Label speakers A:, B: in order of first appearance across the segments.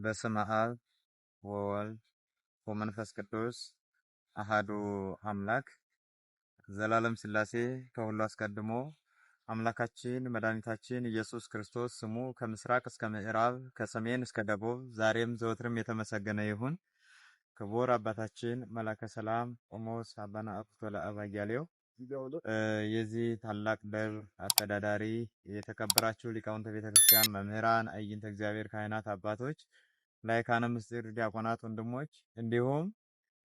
A: በስመ አብ ወወልድ ወመንፈስ ቅዱስ አሃዱ አምላክ ዘላለም ሥላሴ ከሁሉ አስቀድሞ አምላካችን መድኃኒታችን ኢየሱስ ክርስቶስ ስሙ ከምስራቅ እስከ ምዕራብ ከሰሜን እስከ ደቡብ ዛሬም ዘወትርም የተመሰገነ ይሁን። ክቡር አባታችን መላከ ሰላም ቆሞስ አባ ነአኩቶ ለአባ እያሌው የዚህ ታላቅ ደብር አስተዳዳሪ፣ የተከበራችሁ ሊቃውንተ ቤተክርስቲያን፣ መምህራን፣ አይንተ እግዚአብሔር ካህናት፣ አባቶች፣ ላይካነ ምስጢር ዲያቆናት፣ ወንድሞች እንዲሁም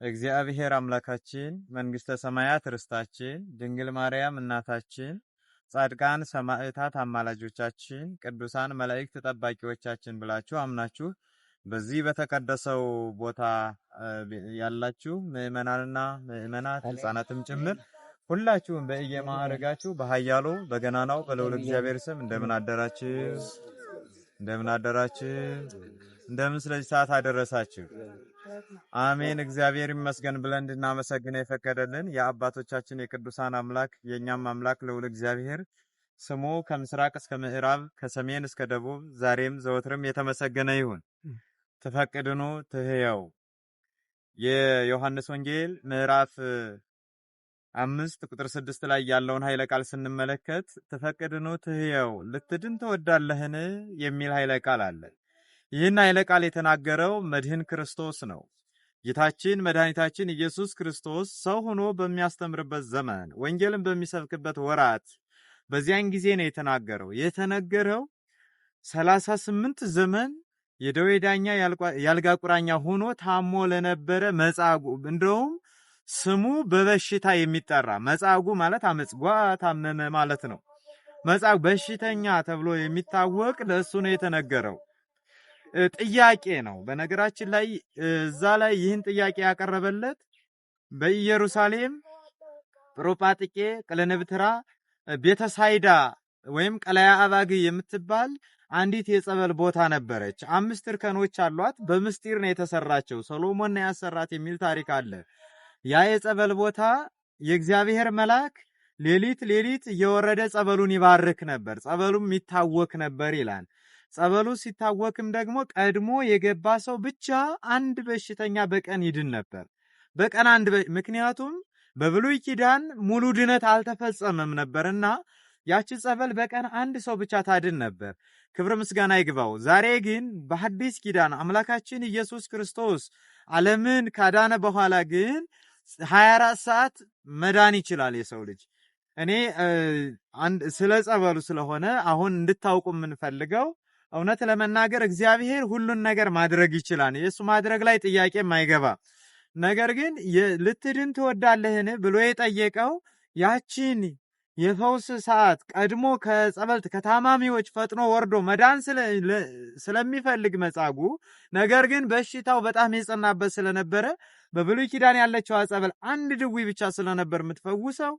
A: እግዚአብሔር አምላካችን መንግስተ ሰማያት ርስታችን፣ ድንግል ማርያም እናታችን፣ ጻድቃን ሰማዕታት አማላጆቻችን፣ ቅዱሳን መላእክት ጠባቂዎቻችን ብላችሁ አምናችሁ በዚህ በተቀደሰው ቦታ ያላችሁ ምእመናንና ምእመናት ሕፃናትም ጭምር ሁላችሁም በየማዕረጋችሁ በኃያሉ በገናናው በልዑል እግዚአብሔር ስም እንደምን አደራችሁ? እንደምን ስለዚህ ሰዓት አደረሳችሁ? አሜን። እግዚአብሔር ይመስገን ብለን እንድናመሰግን የፈቀደልን የአባቶቻችን የቅዱሳን አምላክ የኛም አምላክ ልዑል እግዚአብሔር ስሙ ከምስራቅ እስከ ምዕራብ ከሰሜን እስከ ደቡብ ዛሬም ዘወትርም የተመሰገነ ይሁን። ተፈቅድኑ ትህየው የዮሐንስ ወንጌል ምዕራፍ 5:6 ላይ ያለውን ኃይለ ቃል ስንመለከት ተፈቅድኑ ትህየው ልትድን ትወዳለህን የሚል ኃይለ ቃል አለ። ይህን ኃይለ ቃል የተናገረው መድህን ክርስቶስ ነው። ጌታችን መድኃኒታችን ኢየሱስ ክርስቶስ ሰው ሆኖ በሚያስተምርበት ዘመን ወንጌልን በሚሰብክበት ወራት በዚያን ጊዜ ነው የተነገረው 38 ዘመን የደዌ ዳኛ ያልጋ ቁራኛ ሆኖ ታሞ ለነበረ መጻጉዕ፣ እንደውም ስሙ በበሽታ የሚጠራ መጻጉዕ ማለት አመጽጓ ታመመ ማለት ነው። መጻጉዕ በሽተኛ ተብሎ የሚታወቅ ለእሱ ነው የተነገረው። ጥያቄ ነው። በነገራችን ላይ እዛ ላይ ይህን ጥያቄ ያቀረበለት በኢየሩሳሌም ጵሮጳጥቄ ቀለነብትራ ቤተሳይዳ ወይም ቀላያ አባግ የምትባል አንዲት የጸበል ቦታ ነበረች። 5 እርከኖች አሏት። በምስጢር ነው የተሰራቸው። ሰሎሞን ነው ያሰራት የሚል ታሪክ አለ። ያ የጸበል ቦታ የእግዚአብሔር መልአክ ሌሊት እየወረደ ጸበሉን ይባርክ ነበር። ጸበሉም ይታወክ ነበር ይላል። ጸበሉ ሲታወክም ደግሞ ቀድሞ የገባ ሰው ብቻ አንድ በሽተኛ በቀን ይድን ነበር። በቀን አንድ ምክንያቱም በብሉይ ኪዳን ሙሉ ድነት አልተፈጸመም ነበርና ያቺ ጸበል በቀን አንድ ሰው ብቻ ታድን ነበር። ክብር ምስጋና ይግባው። ዛሬ ግን በሐዲስ ኪዳን አምላካችን ኢየሱስ ክርስቶስ ዓለምን ካዳነ በኋላ ግን 24 ሰዓት መዳን ይችላል የሰው ልጅ። እኔ ስለ ጸበሉ ስለሆነ አሁን እንድታውቁ የምንፈልገው እውነት ለመናገር እግዚአብሔር ሁሉን ነገር ማድረግ ይችላል። የሱ ማድረግ ላይ ጥያቄም አይገባ። ነገር ግን ልትድን ትወዳለህን ብሎ የጠየቀው ያቺን የፈውስ ሰዓት ቀድሞ ከጸበልት ከታማሚዎች ፈጥኖ ወርዶ መዳን ስለሚፈልግ መጻጉዕ፣ ነገር ግን በሽታው በጣም የጸናበት ስለነበረ በብሉይ ኪዳን ያለችው ጸበል አንድ ድዊ ብቻ ስለነበር የምትፈውሰው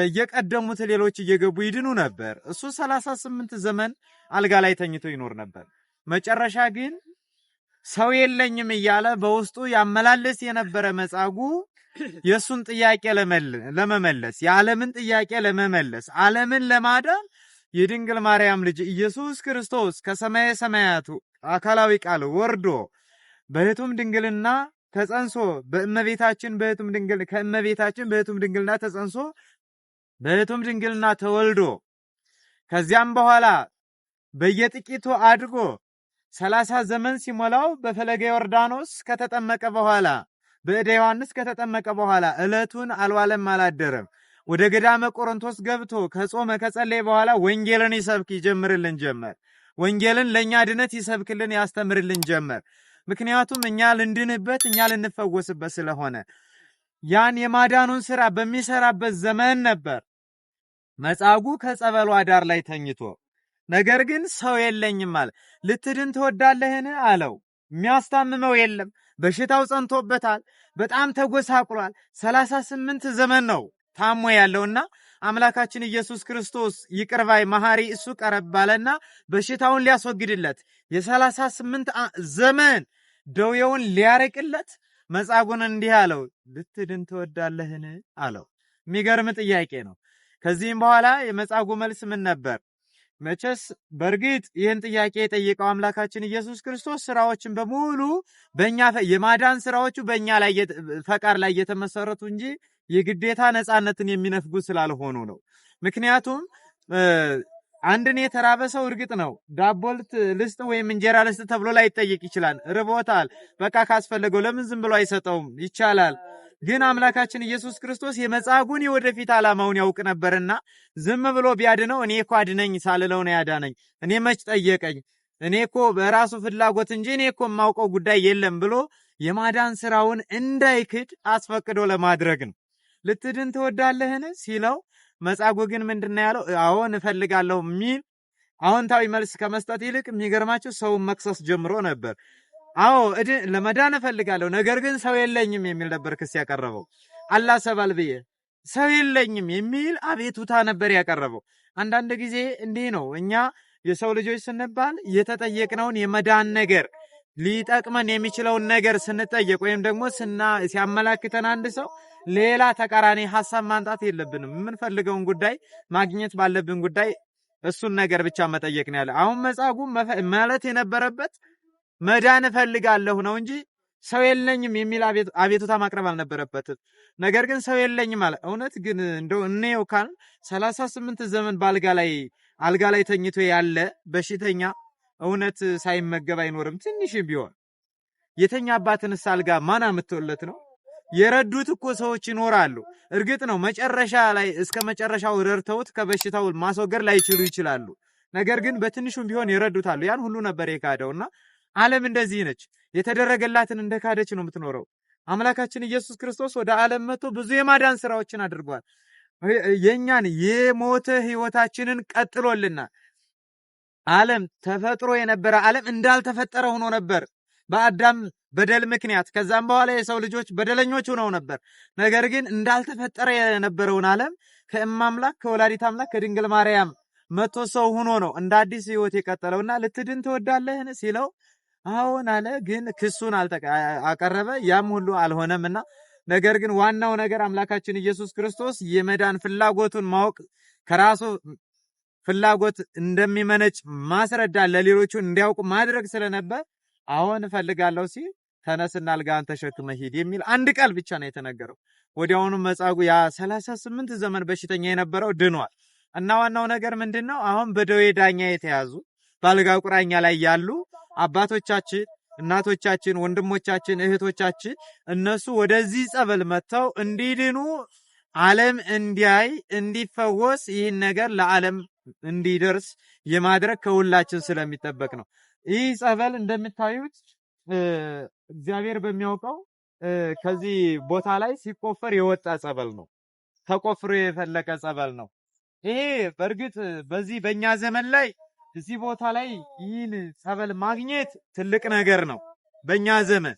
A: እየቀደሙት ሌሎች እየገቡ ይድኑ ነበር። እሱ 38 ዘመን አልጋ ላይ ተኝቶ ይኖር ነበር። መጨረሻ ግን ሰው የለኝም እያለ በውስጡ ያመላለስ የነበረ መጻጉዕ የሱን ጥያቄ ለመመለስ የዓለምን ጥያቄ ለመመለስ ዓለምን ለማዳን የድንግል ማርያም ልጅ ኢየሱስ ክርስቶስ ከሰማየ ሰማያቱ አካላዊ ቃል ወርዶ በሕቱም ድንግልና ተጸንሶ ከእመቤታችን በሕቱም ድንግልና ተጸንሶ በሕቱም ድንግልና ተወልዶ ከዚያም በኋላ በየጥቂቱ አድጎ 30 ዘመን ሲሞላው በፈለገ ዮርዳኖስ ከተጠመቀ በኋላ በእደ ዮሐንስ ከተጠመቀ በኋላ ዕለቱን አልዋለም አላደረም። ወደ ገዳመ ቆሮንቶስ ገብቶ ከጾመ ከጸለየ በኋላ ወንጌልን ይሰብክ ይጀምርልን ጀመር። ወንጌልን ለእኛ ድነት ይሰብክልን ያስተምርልን ጀመር። ምክንያቱም እኛ ልንድንበት እኛ ልንፈወስበት ስለሆነ ያን የማዳኑን ሥራ በሚሰራበት ዘመን ነበር መጻጉዕ ከጸበሏ ዳር ላይ ተኝቶ፣ ነገር ግን ሰው የለኝም አለ። ልትድን ትወዳለህን አለው። የሚያስታምመው የለም። በሽታው ጸንቶበታል። በጣም ተጎሳቁሏል። 38 ዘመን ነው ታሞ ያለውና አምላካችን ኢየሱስ ክርስቶስ ይቅርባይ መሐሪ እሱ ቀረብ ባለና በሽታውን ሊያስወግድለት የ38 ዘመን ደዌውን ሊያርቅለት መጻጉዕን እንዲህ አለው፣ ልትድን ትወዳለህን አለው። የሚገርም ጥያቄ ነው። ከዚህም በኋላ የመጻጉዕ መልስ ምን ነበር? መቼስ በእርግጥ ይህን ጥያቄ የጠየቀው አምላካችን ኢየሱስ ክርስቶስ ስራዎችን በሙሉ በእኛ የማዳን ስራዎቹ በእኛ ላይ ፈቃድ ላይ የተመሰረቱ እንጂ የግዴታ ነፃነትን የሚነፍጉ ስላልሆኑ ነው። ምክንያቱም አንድን የተራበ ሰው እርግጥ ነው ዳቦ ልስጥ ወይም እንጀራ ልስጥ ተብሎ ላይ ይጠየቅ ይችላል። ርቦታል፣ በቃ ካስፈለገው ለምን ዝም ብሎ አይሰጠውም? ይቻላል። ግን አምላካችን ኢየሱስ ክርስቶስ የመጻጉዕን የወደፊት ዓላማውን ያውቅ ነበርና ዝም ብሎ ቢያድነው እኔ እኮ አድነኝ ሳልለው ነው ያዳነኝ፣ እኔ መች ጠየቀኝ፣ እኔ እኮ በራሱ ፍላጎት እንጂ እኔ እኮ የማውቀው ጉዳይ የለም ብሎ የማዳን ስራውን እንዳይክድ አስፈቅዶ ለማድረግ ነው። ልትድን ትወዳለህን ሲለው መጻጉዕ ግን ምንድነው ያለው? አዎን እፈልጋለሁ የሚል አዎንታዊ መልስ ከመስጠት ይልቅ የሚገርማችሁ ሰውን መክሰስ ጀምሮ ነበር። አዎ ለመዳን እፈልጋለሁ ነገር ግን ሰው የለኝም የሚል ነበር ክስ ያቀረበው። አላህ ሰባል ብዬ ሰው የለኝም የሚል አቤቱታ ነበር ያቀረበው። አንዳንድ ጊዜ እንዲህ ነው። እኛ የሰው ልጆች ስንባል የተጠየቅነውን የመዳን ነገር ሊጠቅመን የሚችለውን ነገር ስንጠየቅ ወይም ደግሞ ሲያመላክተን አንድ ሰው ሌላ ተቃራኒ ሐሳብ ማንጣት የለብንም። የምንፈልገውን ጉዳይ ማግኘት ባለብን ጉዳይ እሱን ነገር ብቻ መጠየቅ ነው ያለ። አሁን መጻጉዕ ማለት የነበረበት መዳን እፈልጋለሁ ነው እንጂ ሰው የለኝም የሚል አቤቱታ ማቅረብ አልነበረበትም። ነገር ግን ሰው የለኝም አለ። እውነት ግን እንደው እንየው ካል 38 ዘመን አልጋ ላይ ተኝቶ ያለ በሽተኛ እውነት ሳይመገብ አይኖርም? ትንሽ ቢሆን የተኛባትንስ አልጋ ማን አምጥቶለት ነው? የረዱት እኮ ሰዎች ይኖራሉ። እርግጥ ነው መጨረሻ ላይ እስከ መጨረሻው ረድተውት ከበሽታው ማስወገድ ላይችሉ ይችላሉ። ነገር ግን በትንሹም ቢሆን ይረዱታሉ። ያን ሁሉ ነበር የካደውና ዓለም እንደዚህ ነች። የተደረገላትን እንደካደች ነው የምትኖረው። አምላካችን ኢየሱስ ክርስቶስ ወደ ዓለም መጥቶ ብዙ የማዳን ስራዎችን አድርጓል። የኛን የሞተ ህይወታችንን ቀጥሎልናል። ዓለም ተፈጥሮ የነበረ ዓለም እንዳልተፈጠረ ሆኖ ነበር በአዳም በደል ምክንያት። ከዛም በኋላ የሰው ልጆች በደለኞች ሆነው ነበር። ነገር ግን እንዳልተፈጠረ የነበረውን ዓለም ከእማምላክ ከወላዲት አምላክ ከድንግል ማርያም መጥቶ ሰው ሆኖ ነው እንደ አዲስ ህይወት የቀጠለውና ልትድን ትወዳለህን ሲለው አዎን አለ። ግን ክሱን አቀረበ። ያም ሁሉ አልሆነምና ነገር ግን ዋናው ነገር አምላካችን ኢየሱስ ክርስቶስ የመዳን ፍላጎቱን ማወቅ ከራሱ ፍላጎት እንደሚመነጭ ማስረዳት ለሌሎቹ እንዲያውቁ ማድረግ ስለነበር አዎን እፈልጋለሁ ሲል ተነስና አልጋህን ተሸክመህ ሂድ የሚል አንድ ቃል ብቻ ነው የተነገረው። ወዲያውኑ መጻጉዕ ያ 38 ዘመን በሽተኛ የነበረው ድኗል። እና ዋናው ነገር ምንድነው? አሁን በደዌ ዳኛ የተያዙ በአልጋ ቁራኛ ላይ ያሉ አባቶቻችን፣ እናቶቻችን፣ ወንድሞቻችን፣ እህቶቻችን እነሱ ወደዚህ ጸበል መጥተው እንዲድኑ ዓለም እንዲያይ እንዲፈወስ ይህን ነገር ለዓለም እንዲደርስ የማድረግ ከሁላችን ስለሚጠበቅ ነው። ይህ ጸበል እንደምታዩት እግዚአብሔር በሚያውቀው ከዚህ ቦታ ላይ ሲቆፈር የወጣ ጸበል ነው። ተቆፍሮ የፈለቀ ጸበል ነው። ይሄ በእርግጥ በዚህ በእኛ ዘመን ላይ እዚህ ቦታ ላይ ይህን ጸበል ማግኘት ትልቅ ነገር ነው። በእኛ ዘመን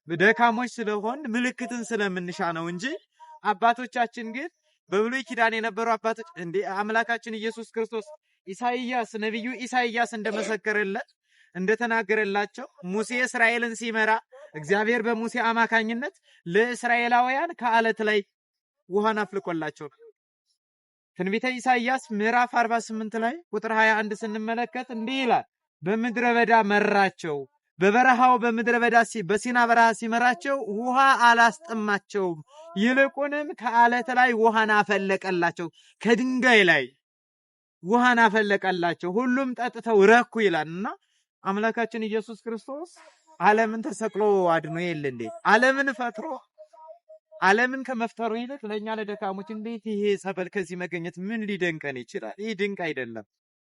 A: ደካሞች ስለሆን ምልክትን ስለምንሻ ነው እንጂ አባቶቻችን ግን በብሉይ ኪዳን የነበሩ አባቶች እንደ አምላካችን ኢየሱስ ክርስቶስ ነቢዩ ኢሳይያስ እንደመሰከረለት እንደተናገረላቸው ሙሴ እስራኤልን ሲመራ እግዚአብሔር በሙሴ አማካኝነት ለእስራኤላውያን ከዓለት ላይ ውሃን አፍልቆላቸው ትንቢተ ኢሳይያስ ምዕራፍ 48 ላይ ቁጥር 21 ስንመለከት እንዲህ ይላል፣ በምድረ በዳ መራቸው፣ በበረሃው በምድረ በዳ በሲና በረሃ ሲመራቸው ውሃ አላስጠማቸውም፣ ይልቁንም ከዓለት ላይ ውሃን አፈለቀላቸው፣ ከድንጋይ ላይ ውሃን አፈለቀላቸው፣ ሁሉም ጠጥተው ረኩ ይላልና አምላካችን ኢየሱስ ክርስቶስ ዓለምን ተሰቅሎ አድኖ የለ እንዴ? ዓለምን ፈጥሮ ዓለምን ከመፍጠሩ ይልቅ ለኛ ለደካሞች እንዴት ይሄ ጸበል ከዚህ መገኘት ምን ሊደንቀን ይችላል? ይህ ድንቅ አይደለም?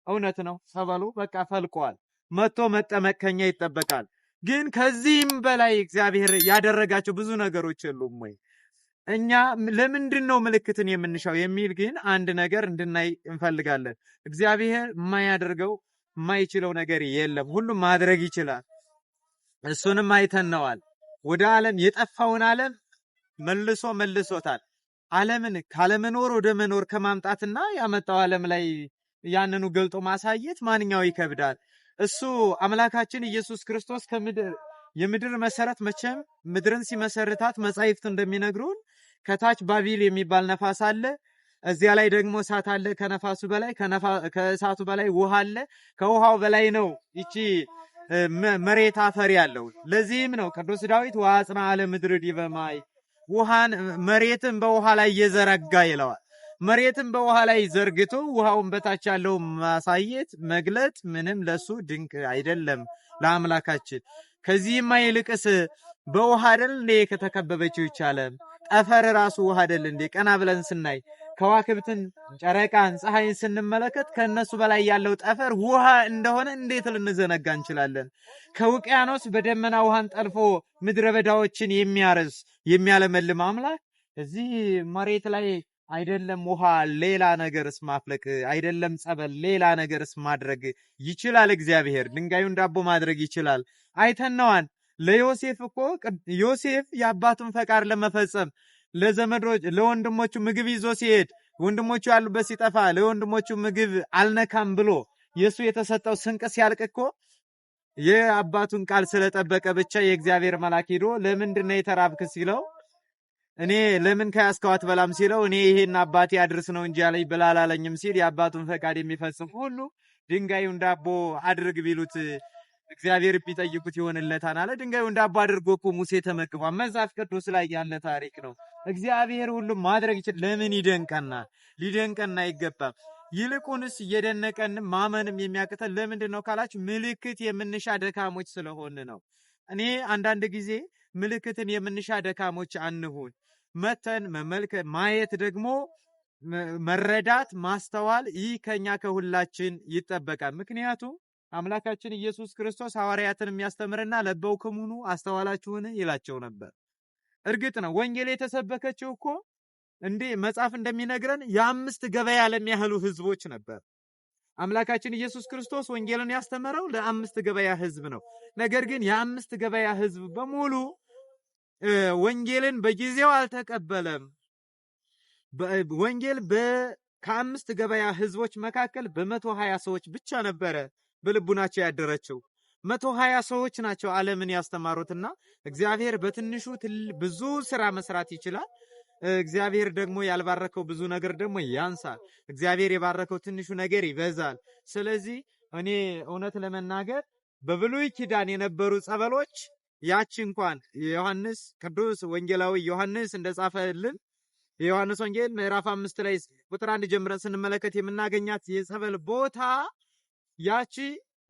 A: እውነት ነው። ጸበሉ በቃ ፈልቋል። መጥቶ መጠመቅ ከኛ ይጠበቃል። ግን ከዚህም በላይ እግዚአብሔር ያደረጋቸው ብዙ ነገሮች የሉም ወይ? እኛ ለምንድን ነው ምልክትን የምንሻው የሚል ግን አንድ ነገር እንድናይ እንፈልጋለን። እግዚአብሔር የማያደርገው የማይችለው ነገር የለም። ሁሉም ማድረግ ይችላል። እሱንም አይተነዋል። ወደ ዓለም የጠፋውን ዓለም መልሶታል። ዓለምን ካለመኖር ወደ መኖር ከማምጣትና ያመጣው ዓለም ላይ ያንኑ ገልጦ ማሳየት ማንኛው ይከብዳል? እሱ አምላካችን ኢየሱስ ክርስቶስ የምድር መሰረት መቼም ምድርን ሲመሰርታት መጻሕፍት እንደሚነግሩን ከታች ባቢል የሚባል ነፋስ አለ፣ እዚያ ላይ ደግሞ እሳት አለ ከነፋሱ በላይ፣ ከእሳቱ በላይ ውሃ አለ፣ ከውሃው በላይ ነው ይቺ መሬት አፈር ያለው። ለዚህም ነው ቅዱስ ዳዊት ወአጽንዐ ለምድር ዲበ ማይ፣ ውሃን መሬትን በውሃ ላይ እየዘረጋ ይለዋል። መሬትን በውሃ ላይ ዘርግቶ ውሃውን በታች ያለው ማሳየት መግለጥ ምንም ለሱ ድንቅ አይደለም ለአምላካችን። ከዚህማ ይልቅስ በውሃ አይደል እንዴ ከተከበበችው ይቻለም? ጠፈር ራሱ ውሃ አይደል እንዴ? ቀና ብለን ስናይ ከዋክብትን፣ ጨረቃን፣ ፀሐይን ስንመለከት ከነሱ በላይ ያለው ጠፈር ውሃ እንደሆነ እንዴት ልንዘነጋ እንችላለን? ከውቅያኖስ በደመና ውሃን ጠልፎ ምድረ በዳዎችን የሚያርስ የሚያለመልም አምላክ እዚህ መሬት ላይ አይደለም ውሃ ሌላ ነገርስ ማፍለቅ አይደለም ጸበል ሌላ ነገርስ ማድረግ ይችላል። እግዚአብሔር ድንጋዩን ዳቦ ማድረግ ይችላል። አይተነዋል። ለዮሴፍ እኮ ዮሴፍ የአባቱን ፈቃድ ለመፈጸም ለዘመዶች ለወንድሞቹ ምግብ ይዞ ሲሄድ ወንድሞቹ ያሉበት ሲጠፋ ለወንድሞቹ ምግብ አልነካም ብሎ የሱ የተሰጠው ስንቅ ሲያልቅ እኮ የአባቱን ቃል ስለጠበቀ ብቻ የእግዚአብሔር መልአክ ሄዶ ለምንድነው የተራብክ ሲለው እኔ ለምን ከያስከዋት በላም ሲለው እኔ ይሄን አባቴ አድርስ ነው እንጂ ያለኝ ብላላለኝም ሲል የአባቱን ፈቃድ የሚፈጽም ሁሉ ድንጋዩን ዳቦ አድርግ ቢሉት እግዚአብሔር ቢጠይቁት ይሆንለታል አለ። ድንጋዩን ዳቦ አድርጎ እኮ ሙሴ ተመግቧል። መጽሐፍ ቅዱስ ላይ ያለ ታሪክ ነው። እግዚአብሔር ሁሉም ማድረግ ይችላል። ለምን ይደንቀናል? ሊደንቀን አይገባም። ይልቁንስ እየደነቀን ማመንም የሚያቅተን ለምንድን ነው ካላችሁ ምልክት የምንሻ ደካሞች ስለሆን ነው። እኔ አንዳንድ ጊዜ ምልክትን የምንሻ ደካሞች አንሁን። መተን መመልከት ማየት ደግሞ መረዳት ማስተዋል ይህ ከኛ ከሁላችን ይጠበቃል። ምክንያቱም አምላካችን ኢየሱስ ክርስቶስ ሐዋርያትን የሚያስተምርና ለበውክሙኑ አስተዋላችሁን ይላቸው ነበር። እርግጥ ነው ወንጌል የተሰበከችው እኮ እንዴ መጽሐፍ እንደሚነግረን የ5 ገበያ ለሚያህሉ ህዝቦች ነበር። አምላካችን ኢየሱስ ክርስቶስ ወንጌልን ያስተምረው ለ5 ገበያ ህዝብ ነው። ነገር ግን የ5 ገበያ ህዝብ በሙሉ ወንጌልን በጊዜው አልተቀበለም። ወንጌል ከ5 ገበያ ህዝቦች መካከል በ120 ሰዎች ብቻ ነበረ በልቡናቸው ያደረችው። 120 ሰዎች ናቸው ዓለምን ያስተማሩትና እግዚአብሔር በትንሹ ብዙ ስራ መስራት ይችላል። እግዚአብሔር ደግሞ ያልባረከው ብዙ ነገር ደግሞ ያንሳል። እግዚአብሔር የባረከው ትንሹ ነገር ይበዛል። ስለዚህ እኔ እውነት ለመናገር በብሉይ ኪዳን የነበሩ ጸበሎች ያቺ እንኳን ዮሐንስ ቅዱስ ወንጌላዊ ዮሐንስ እንደጻፈልን የዮሐንስ ወንጌል ምዕራፍ 5 ላይ ቁጥር 1 ጀምረን ስንመለከት የምናገኛት የጸበል ቦታ ያቺ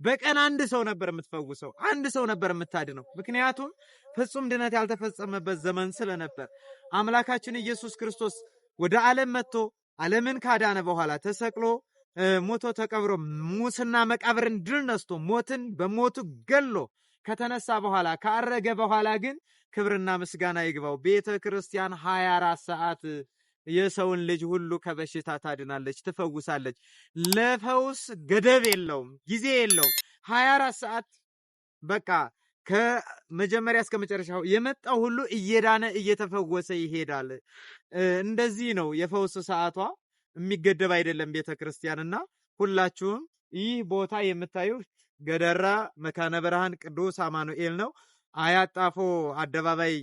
A: በቀን አንድ ሰው ነበር የምትፈውሰው፣ አንድ ሰው ነበር የምታድነው። ምክንያቱም ፍጹም ድነት ያልተፈጸመበት ዘመን ስለነበር አምላካችን ኢየሱስ ክርስቶስ ወደ ዓለም መጥቶ ዓለምን ካዳነ በኋላ ተሰቅሎ ሞቶ ተቀብሮ ሙስና መቃብርን ድል ነስቶ ሞትን በሞቱ ገሎ ከተነሳ በኋላ ካረገ በኋላ ግን ክብርና ምስጋና ይግባው ቤተ ክርስቲያን 24 ሰዓት የሰውን ልጅ ሁሉ ከበሽታ ታድናለች፣ ትፈውሳለች። ለፈውስ ገደብ የለውም፣ ጊዜ የለውም። 24 ሰዓት በቃ ከመጀመሪያ እስከ መጨረሻው የመጣው ሁሉ እየዳነ እየተፈወሰ ይሄዳል። እንደዚህ ነው የፈውስ ሰዓቷ፣ የሚገደብ አይደለም ቤተክርስቲያንና ሁላችሁም ይህ ቦታ የምታዩት ገደራ መካነ ብርሃን ቅዱስ አማኑኤል ነው። አያጣፎ አደባባይ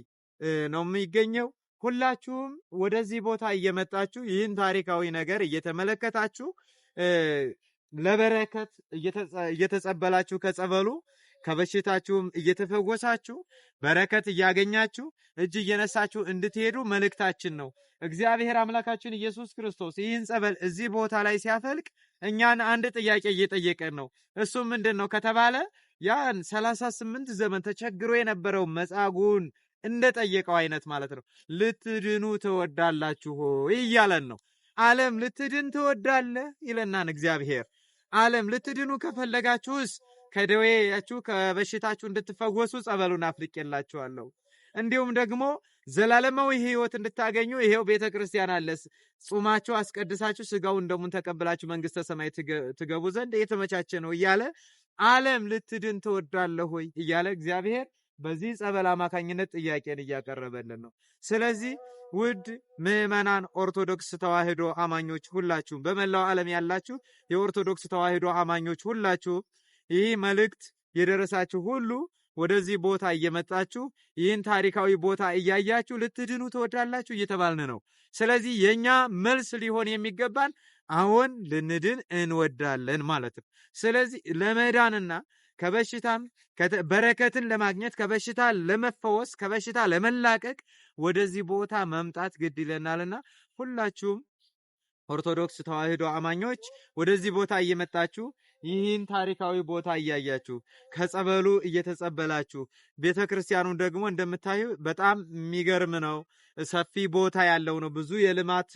A: ነው የሚገኘው። ሁላችሁም ወደዚህ ቦታ እየመጣችሁ ይህን ታሪካዊ ነገር እየተመለከታችሁ ለበረከት እየተጸበላችሁ ከጸበሉ ከበሽታችሁም እየተፈወሳችሁ በረከት እያገኛችሁ እጅ እየነሳችሁ እንድትሄዱ መልእክታችን ነው። እግዚአብሔር አምላካችን ኢየሱስ ክርስቶስ ይህን ጸበል እዚህ ቦታ ላይ ሲያፈልቅ እኛን አንድ ጥያቄ እየጠየቀን ነው። እሱ ምንድነው ከተባለ ያን 38 ዘመን ተቸግሮ የነበረው መጻጉዕን እንደጠየቀው አይነት ማለት ነው። ልትድኑ ትወዳላችሁ እያለን ነው። ዓለም ልትድን ትወዳለህ ይለናል እግዚአብሔር። ዓለም ልትድኑ ከፈለጋችሁስ ከደዌያችሁ ከበሽታችሁ እንድትፈወሱ ጸበሉን አፍልቄላችኋለሁ። እንዲሁም ደግሞ ዘላለማዊ ሕይወት እንድታገኙ ይሄው ቤተክርስቲያን አለስ ጾማችሁ አስቀድሳችሁ ስጋውን ደሙን ተቀብላችሁ መንግስተ ሰማይ ትገቡ ዘንድ የተመቻቸ ነው እያለ ዓለም ልትድን ትወዳለህ ሆይ እያለ እግዚአብሔር በዚህ ጸበል አማካኝነት ጥያቄን እያቀረበልን ነው። ስለዚህ ውድ ምዕመናን ኦርቶዶክስ ተዋሕዶ አማኞች ሁላችሁ በመላው ዓለም ያላችሁ የኦርቶዶክስ ተዋሕዶ አማኞች ሁላችሁ ይህ መልእክት የደረሳችሁ ሁሉ ወደዚህ ቦታ እየመጣችሁ ይህን ታሪካዊ ቦታ እያያችሁ ልትድኑ ትወዳላችሁ እየተባልን ነው። ስለዚህ የኛ መልስ ሊሆን የሚገባን አሁን ልንድን እንወዳለን ማለት ነው። ስለዚህ ለመዳንና ከበሽታም በረከትን ለማግኘት ከበሽታ ለመፈወስ ከበሽታ ለመላቀቅ ወደዚህ ቦታ መምጣት ግድ ይለናልና ሁላችሁም ኦርቶዶክስ ተዋሕዶ አማኞች ወደዚህ ቦታ እየመጣችሁ ይህን ታሪካዊ ቦታ እያያችሁ ከጸበሉ እየተጸበላችሁ ቤተክርስቲያኑን ደግሞ እንደምታዩ በጣም የሚገርም ነው። ሰፊ ቦታ ያለው ነው። ብዙ የልማት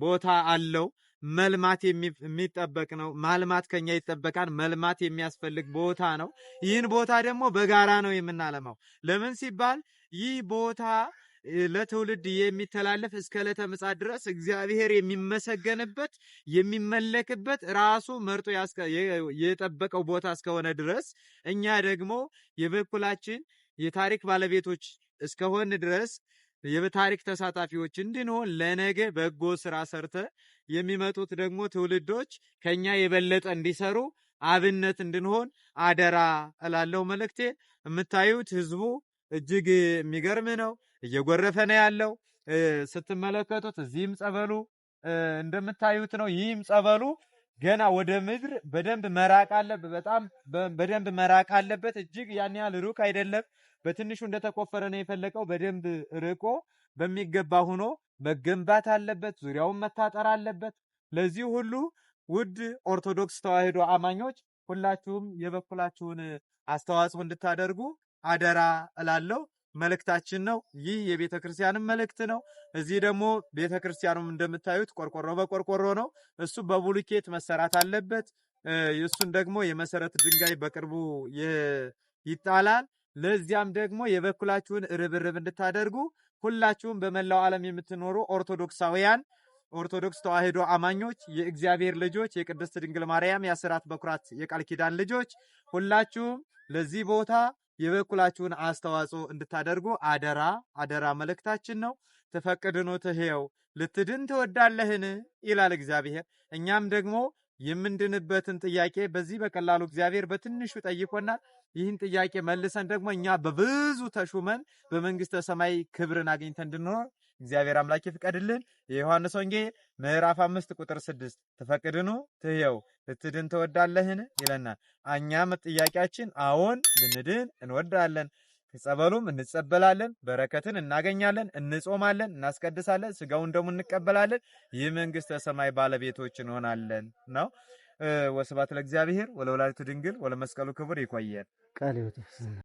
A: ቦታ አለው። መልማት የሚጠበቅ ነው። ማልማት ከኛ ይጠበቃል። መልማት የሚያስፈልግ ቦታ ነው። ይህን ቦታ ደግሞ በጋራ ነው የምናለማው። ለምን ሲባል ይህ ቦታ ለትውልድ የሚተላለፍ እስከ ዕለተ ምጽአት ድረስ እግዚአብሔር የሚመሰገንበት የሚመለክበት ራሱ መርጦ የጠበቀው ቦታ እስከሆነ ድረስ እኛ ደግሞ የበኩላችን የታሪክ ባለቤቶች እስከሆን ድረስ የታሪክ ተሳታፊዎች እንድንሆን ለነገ በጎ ስራ ሰርተ የሚመጡት ደግሞ ትውልዶች ከኛ የበለጠ እንዲሰሩ አብነት እንድንሆን አደራ እላለሁ መልእክቴ። የምታዩት ህዝቡ እጅግ የሚገርም ነው። እየጎረፈ ነው ያለው። ስትመለከቱት እዚህም ጸበሉ እንደምታዩት ነው። ይህም ጸበሉ ገና ወደ ምድር በደንብ መራቅ አለበት። በጣም በደንብ መራቅ አለበት። እጅግ ያን ያህል ሩቅ አይደለም። በትንሹ እንደተቆፈረ ነው የፈለቀው። በደንብ ርቆ በሚገባ ሆኖ መገንባት አለበት። ዙሪያውን መታጠር አለበት። ለዚህ ሁሉ ውድ ኦርቶዶክስ ተዋሕዶ አማኞች ሁላችሁም የበኩላችሁን አስተዋጽኦ እንድታደርጉ አደራ እላለሁ። መልእክታችን ነው። ይህ የቤተክርስቲያንም መልእክት ነው። እዚህ ደግሞ ቤተክርስቲያኑም እንደምታዩት ቆርቆሮ በቆርቆሮ ነው። እሱ በቡልኬት መሰራት አለበት። እሱን ደግሞ የመሰረት ድንጋይ በቅርቡ ይጣላል። ለዚያም ደግሞ የበኩላችሁን ርብርብ እንድታደርጉ ሁላችሁም በመላው ዓለም የምትኖሩ ኦርቶዶክሳውያን ኦርቶዶክስ ተዋሕዶ አማኞች የእግዚአብሔር ልጆች የቅድስት ድንግል ማርያም የአስራት በኩራት የቃል ኪዳን ልጆች ሁላችሁም ለዚህ ቦታ የበኩላችሁን አስተዋጽኦ እንድታደርጉ አደራ አደራ መልእክታችን ነው። ትፈቅድኑ ትሕየው ልትድን ትወዳለህን ይላል እግዚአብሔር። እኛም ደግሞ የምንድንበትን ጥያቄ በዚህ በቀላሉ እግዚአብሔር በትንሹ ጠይቆናል። ይህን ጥያቄ መልሰን ደግሞ እኛ በብዙ ተሹመን በመንግስተ ሰማይ ክብርን አግኝተን እንድንኖር እግዚአብሔር አምላክ ይፍቀድልን። የዮሐንስ ወንጌል ምዕራፍ 5 ቁጥር 6 ትፈቅድኑ ትሕየው ልትድን ትወዳለህን ይለናል። እኛም ጥያቄያችን አዎን ልንድን እንወዳለን። ከጸበሉም እንጸበላለን፣ በረከትን እናገኛለን፣ እንጾማለን፣ እናስቀድሳለን፣ ስጋውን ደግሞ እንቀበላለን። የመንግስተ ሰማይ ባለቤቶች እንሆናለን ነው። ወስብሐት ለእግዚአብሔር ወለወላዲቱ ድንግል ወለመስቀሉ ክቡር። ይቆየን።